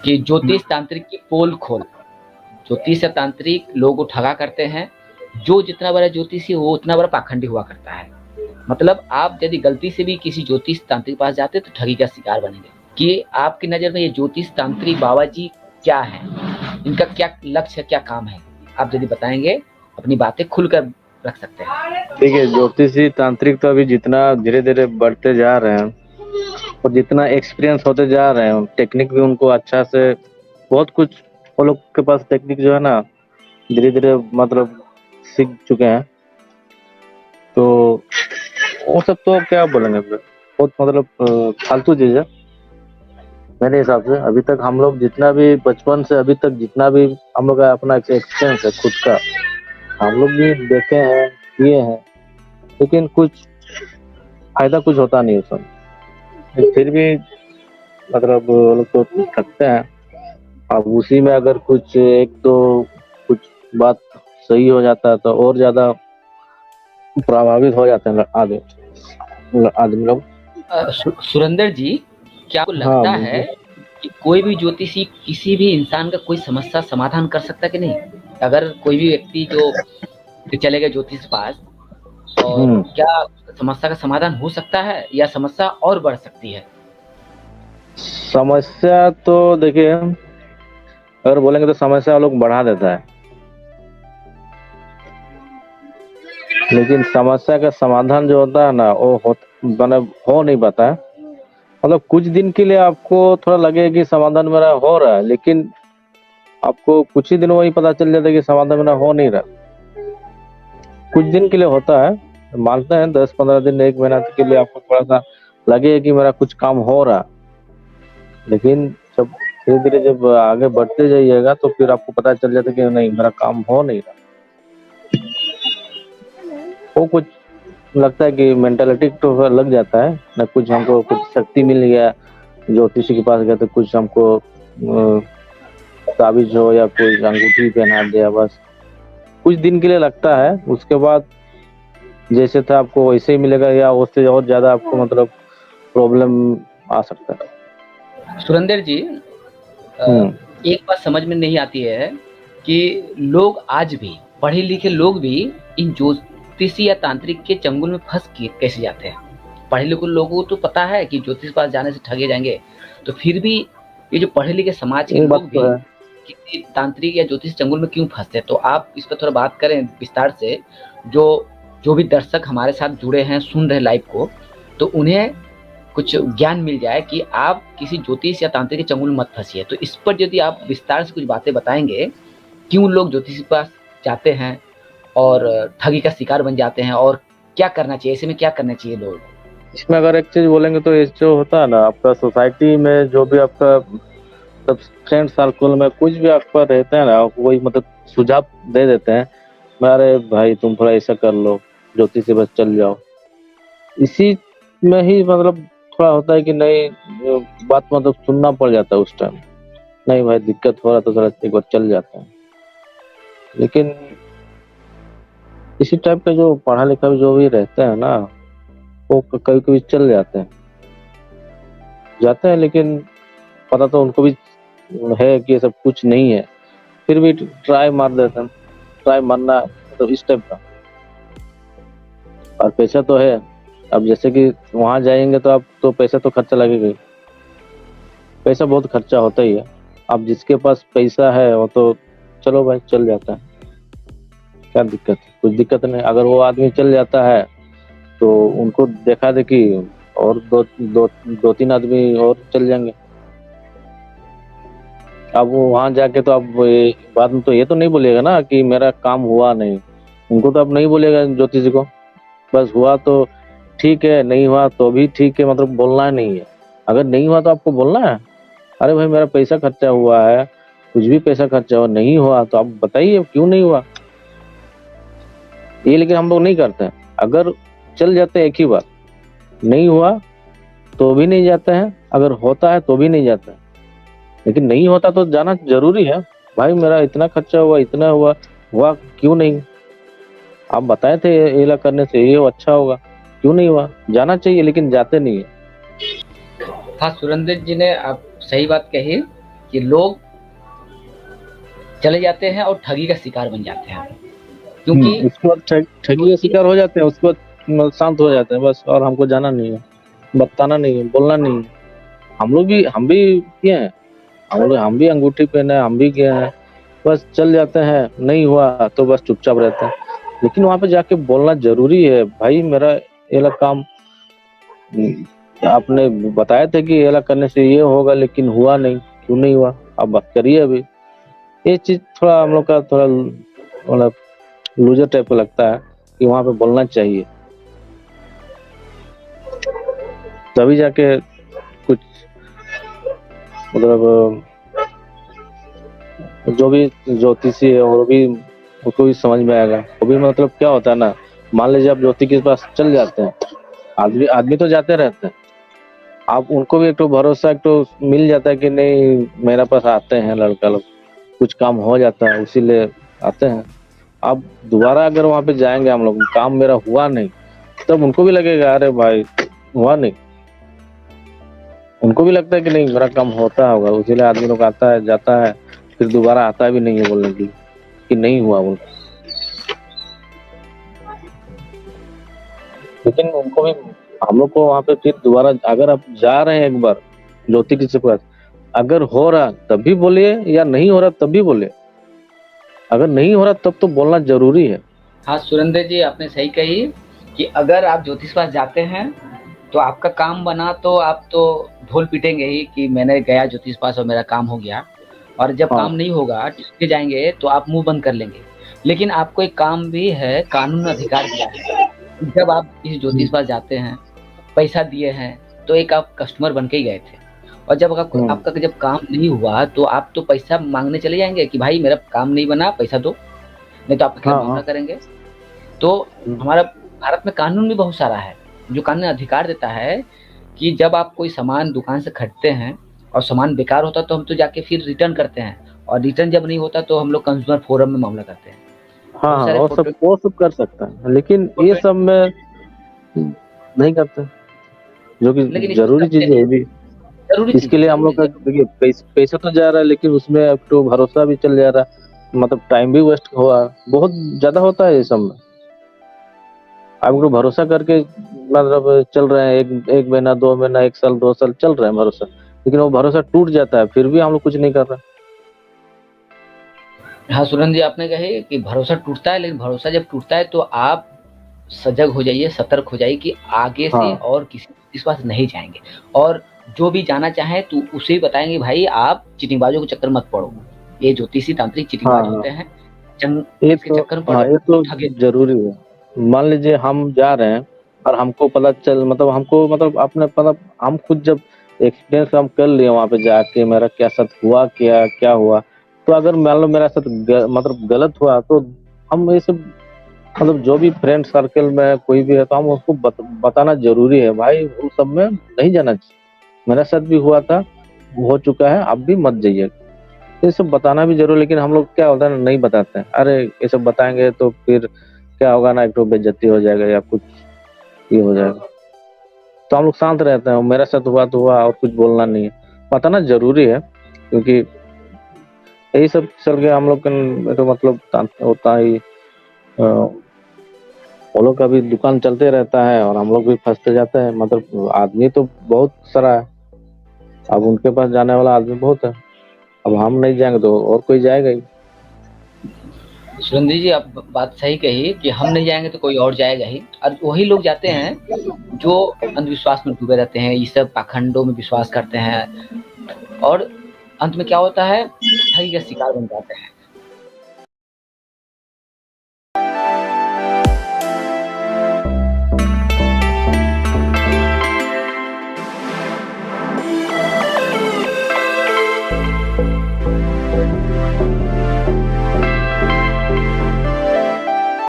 कि ज्योतिष तांत्रिक की पोल खोल। ज्योतिष तांत्रिक लोगों को ठगा करते हैं। जो जितना बड़ा ज्योतिषी वो उतना बड़ा पाखंडी हुआ करता है। मतलब आप यदि गलती से भी किसी ज्योतिष तांत्रिक के पास जाते तो ठगी का शिकार बनेंगे। कि आपकी नजर में ये ज्योतिष तांत्रिक बाबा जी क्या है, इनका क्या लक्ष्य है, क्या काम है, आप यदि बताएंगे अपनी बातें खुलकर रख सकते हैं। देखिए, ज्योतिषी तांत्रिक तो अभी जितना धीरे धीरे बढ़ते जा रहे हैं और जितना एक्सपीरियंस होते जा रहे हैं, टेक्निक भी उनको अच्छा से बहुत कुछ वो लोग के पास टेक्निक जो है ना धीरे धीरे मतलब सीख चुके हैं। तो वो सब तो क्या बोलेंगे, बहुत मतलब फालतू चीज है मेरे हिसाब से। अभी तक हम लोग जितना भी बचपन से अभी तक जितना भी हम लोग का अपना एक्सपीरियंस है खुद का, हम लोग भी देखे हैं, किए हैं, लेकिन कुछ फायदा कुछ होता नहीं उसमें। फिर भी मतलब वो लोग तो ठगते हैं। अब उसी में अगर कुछ एक दो कुछ बात सही हो जाता है तो और ज्यादा प्रभावित हो जाते हैं आदमी लोग। सुरेंद्र जी, क्या आपको हाँ लगता है कि कोई भी ज्योतिषी किसी भी इंसान का कोई समस्या समाधान कर सकता है कि नहीं? अगर कोई भी व्यक्ति जो चले गए ज्योतिष पास, और क्या समस्या का समाधान हो सकता है या समस्या और बढ़ सकती है? समस्या तो देखिए, अगर बोलेंगे तो समस्या लोग बढ़ा देता है, लेकिन समस्या का समाधान जो होता है ना वो हो नहीं पाता है। मतलब कुछ दिन के लिए आपको थोड़ा लगे कि समाधान मेरा हो रहा है, लेकिन आपको कुछ ही दिनों में ही पता चल जाता है कि समाधान मेरा हो नहीं रहा। कुछ दिन के लिए होता है, मानते हैं 10-15 दिन 1 महीना के लिए आपको थोड़ा सा लगे कि मेरा कुछ काम हो रहा, लेकिन जब धीरे धीरे जब आगे बढ़ते जाइएगा तो फिर आपको पता चल जाता है कि नहीं मेरा काम हो नहीं रहा। वो कुछ लगता है कि मेंटालिटी तो लग जाता है ना, कुछ हमको कुछ शक्ति मिल गया, ज्योतिषी के पास गए तो कुछ हमको ताबीज हो या कोई अंगूठी पहना दिया, बस कुछ दिन के लिए लगता है। उसके बाद जैसे था आपको वैसे ही मिलेगा या उससे और ज्यादा आपको मतलब प्रॉब्लम आ सकता है। सुरेंद्र जी, एक बात समझ में नहीं आती है कि लोग आज भी, पढ़े लिखे लोग भी इन ज्योतिषी या तांत्रिक के चंगुल में फंस के कैसे जाते हैं। पढ़े लिखे लोगों को तो पता है कि ज्योतिष पास जाने से ठगे जाएंगे, तो फिर भी ये जो पढ़े लिखे समाज के लोग भी किसी तांत्रिक या ज्योतिष चंगुल में क्यों फंसते हैं? तो आप इस पर थोड़ा बात करें विस्तार से। जो भी दर्शक हमारे साथ जुड़े हैं, सुन रहे लाइव को, तो उन्हें कुछ ज्ञान मिल जाए कि आप किसी ज्योतिष या तांत्रिक के चंगुल में मत फंसिए। तो इस पर यदि आप विस्तार से कुछ बातें बताएंगे, क्यों लोग ज्योतिष के पास जाते हैं और ठगी का शिकार बन जाते हैं, और क्या करना चाहिए, ऐसे में क्या करना चाहिए लोग? इसमें अगर एक चीज बोलेंगे तो ये जो होता है ना, आपका सोसाइटी में जो भी आपका सब फ्रेंड सर्कल में कुछ भी आपका रहते हैं ना, वही मतलब सुझाव दे देते हैं, अरे भाई तुम थोड़ा ऐसा कर लो, ज्योतिष से बस चल जाओ। इसी में ही मतलब थोड़ा होता है कि नहीं बात मतलब सुनना पड़ जाता है उस टाइम, नहीं भाई दिक्कत हो रहा तो थोड़ा एक बार चल जाता है। लेकिन इसी टाइप का जो पढ़ा लिखा भी जो भी रहता है ना, वो कभी कभी चल जाते हैं, लेकिन पता तो उनको भी है कि ये सब कुछ नहीं है, फिर भी ट्राई मार देते हैं। ट्राई मारना तो इस टाइप का, और पैसा तो है। अब जैसे कि वहां जाएंगे तो आप तो पैसा तो खर्चा लगेगा ही, पैसा बहुत खर्चा होता ही है। अब जिसके पास पैसा है वो तो चलो भाई चल जाता है, क्या दिक्कत है? कुछ दिक्कत नहीं। अगर वो आदमी चल जाता है तो उनको देखा देखी और दो तीन आदमी और चल जाएंगे। अब वो वहां जाके तो अब बाद में तो ये तो नहीं बोलेगा ना कि मेरा काम हुआ नहीं, उनको तो अब नहीं बोलेगा ज्योतिषी को, बस हुआ तो ठीक है, नहीं हुआ तो भी ठीक है, मतलब बोलना नहीं है। अगर नहीं हुआ तो आपको बोलना है, अरे भाई मेरा पैसा खर्चा हुआ है, कुछ भी पैसा खर्चा हुआ, नहीं हुआ तो आप बताइए क्यों नहीं हुआ। ये लेकिन हम लोग नहीं करते हैं। अगर चल जाते हैं एक ही बार, नहीं हुआ तो भी नहीं जाते हैं, अगर होता है तो भी नहीं जाते हैं। लेकिन नहीं होता तो जाना जरूरी है। भाई मेरा इतना खर्चा हुआ, इतना हुआ क्यों नहीं? आप बताए थे ये ला करने से ये अच्छा होगा, क्यों नहीं हुआ? जाना चाहिए लेकिन जाते नहीं है। हाँ, सुरेंद्र जी ने आप सही बात कही कि लोग चले जाते हैं और ठगी का शिकार बन जाते हैं, क्योंकि उसके बाद ठगी का शिकार हो जाते हैं, उसके बाद शांत हो जाते हैं बस, और हमको जाना नहीं है, बताना नहीं है, बोलना नहीं है। हम भी किए हैं, हम भी अंगूठी पहने, हम भी गए हैं, बस चल जाते हैं, नहीं हुआ तो बस चुपचाप रहते हैं। लेकिन वहां पे जाके बोलना जरूरी है, भाई मेरा ये वाला काम आपने बताया था कि ये वाला करने से ये होगा, लेकिन हुआ नहीं, क्यों नहीं हुआ? आप बात करिए अभी। ये चीज थोड़ा हम लोग का थोड़ा मतलब लूजर टाइप का लगता है कि वहां पे बोलना चाहिए, तभी जाके कुछ मतलब जो भी ज्योतिषी है वो भी, उसको भी समझ में आएगा। वो भी मतलब क्या होता है ना, मान लीजिए आप ज्योति के पास चल जाते हैं, आदमी आदमी तो जाते रहते हैं, आप उनको भी एक तो भरोसा एक तो मिल जाता है कि नहीं मेरे पास आते हैं लड़का लोग, कुछ काम हो जाता है इसीलिए आते हैं। आप दोबारा अगर वहां पे जाएंगे हम लोग, काम मेरा हुआ नहीं, तब उनको भी लगेगा अरे भाई हुआ नहीं, उनको भी लगता है कि नहीं मेरा काम होता होगा, इसीलिए आदमी लोग आता है जाता है, फिर दोबारा आता भी नहीं है बोलने के लिए कि नहीं हुआ बोल। लेकिन उनको भी, हम लोग को वहां पे फिर दोबारा अगर आप जा रहे हैं एक बार ज्योति किसी के पास, अगर हो रहा तब भी बोलिए या नहीं हो रहा तब भी बोलिए, अगर नहीं हो रहा तब तो बोलना जरूरी है। हाँ सुरेंद्र जी, आपने सही कही कि अगर आप ज्योतिष के पास जाते हैं तो आपका काम बना तो आप तो ढोल पीटेंगे ही कि मैंने गया ज्योतिष के पास और मेरा काम हो गया, और जब काम हाँ नहीं होगा टिक जाएंगे तो आप मुंह बंद कर लेंगे। लेकिन आपको एक काम भी है, कानून ने अधिकार दिया है, जब आप किसी ज्योतिष के पास जाते हैं, पैसा दिए हैं, तो एक आप कस्टमर बन के ही गए थे, और जब आपका जब काम नहीं हुआ तो आप तो पैसा मांगने चले जाएंगे कि भाई मेरा काम नहीं बना, पैसा दो, नहीं तो आपके खिलाफ हाँ मामला हाँ करेंगे। तो हमारा भारत में कानून भी बहुत सारा है जो कानून अधिकार देता है कि जब आप कोई सामान दुकान से खरीदते हैं और सामान बेकार होता तो हम तो जाके फिर रिटर्न करते हैं, और रिटर्न जब नहीं होता तो हम लोग कंज्यूमर फोरम में मामला करते हैं। हाँ बहुत हाँ, सारे फोटो वो सब कर सकता है, लेकिन ये सब में नहीं करते, जो कि लेकिन इसमें जरूरी करते चीज है नहीं, ये भी। जरूरी चीज इसके है, लिए हम जरूरी लोग का चीज है। देखिए पैसा तो जा रहा है, लेकिन उसमें अब तो भरोसा भी चल जा रहा है, मतलब टाइम भी वेस्ट हुआ, बहुत ज्यादा होता है ये सब में। आप लोग भरोसा करके मतलब चल रहे हैं, एक एक महीना 2 महीना 1 साल 2 साल चल रहे हैं भरोसा, लेकिन वो भरोसा टूट जाता है, फिर भी हम लोग कुछ नहीं कर रहे। हाँ सुरेंद्र जी, आपने कहे कि भरोसा टूटता है, लेकिन भरोसा जब टूटता है तो आप सजग हो जाइए, सतर्क हो जाइए कि आगे से हाँ और किसी इस पास नहीं जाएंगे, और जो भी जाना चाहे तो उसे भी बताएंगे भाई आप चीटिंगबाजों के चक्कर मत पड़ो, ये ज्योतिषी तांत्रिक हाँ चीटिंगबाज होते हाँ, हैं, चंग ये इसके तो, चक्कर में हाँ पड़ो ये तो तो ठगे। जरूरी है। मान लीजिए हम जा रहे हैं और हमको पता चल, मतलब हमको मतलब आपने मतलब हम खुद जब एक्सपीरियंस हम कर लिए वहां पे जाके मेरा क्या साथ हुआ, क्या क्या हुआ, तो अगर मान लो मेरा साथ मतलब गलत हुआ, तो हम ये सब मतलब जो भी फ्रेंड सर्कल में कोई भी है तो हम उसको बताना जरूरी है, भाई उन सब में नहीं जाना चाहिए, मेरा साथ भी हुआ था, हो चुका है, आप भी मत जाइए। ये सब बताना भी जरूर, लेकिन हम लोग क्या होता है ना, नहीं बताते हैं, अरे ये सब बताएंगे तो फिर क्या होगा ना, एक तो बेइज्जती हो जाएगा या कुछ ये हो जाएगा, तो हम लोग शांत रहते हैं, मेरा साथ हुआ तो हुआ, और कुछ बोलना नहीं है। बताना जरूरी है, क्योंकि यही सब चल के हम लोग का तो मतलब होता ही वो लोग का भी दुकान चलते रहता है और हम लोग भी फंसते जाते हैं, मतलब आदमी तो बहुत सारा है, अब उनके पास जाने वाला आदमी बहुत है, अब हम नहीं जाएंगे तो और कोई जाएगा ही। सुरेंद्र जी, आप बात सही कही कि हम नहीं जाएंगे तो कोई और जाएगा ही, और वही लोग जाते हैं जो अंधविश्वास में डूबे रहते हैं, ये सब पाखंडों में विश्वास करते हैं, और अंत में क्या होता है, ठगी का शिकार बन जाते हैं।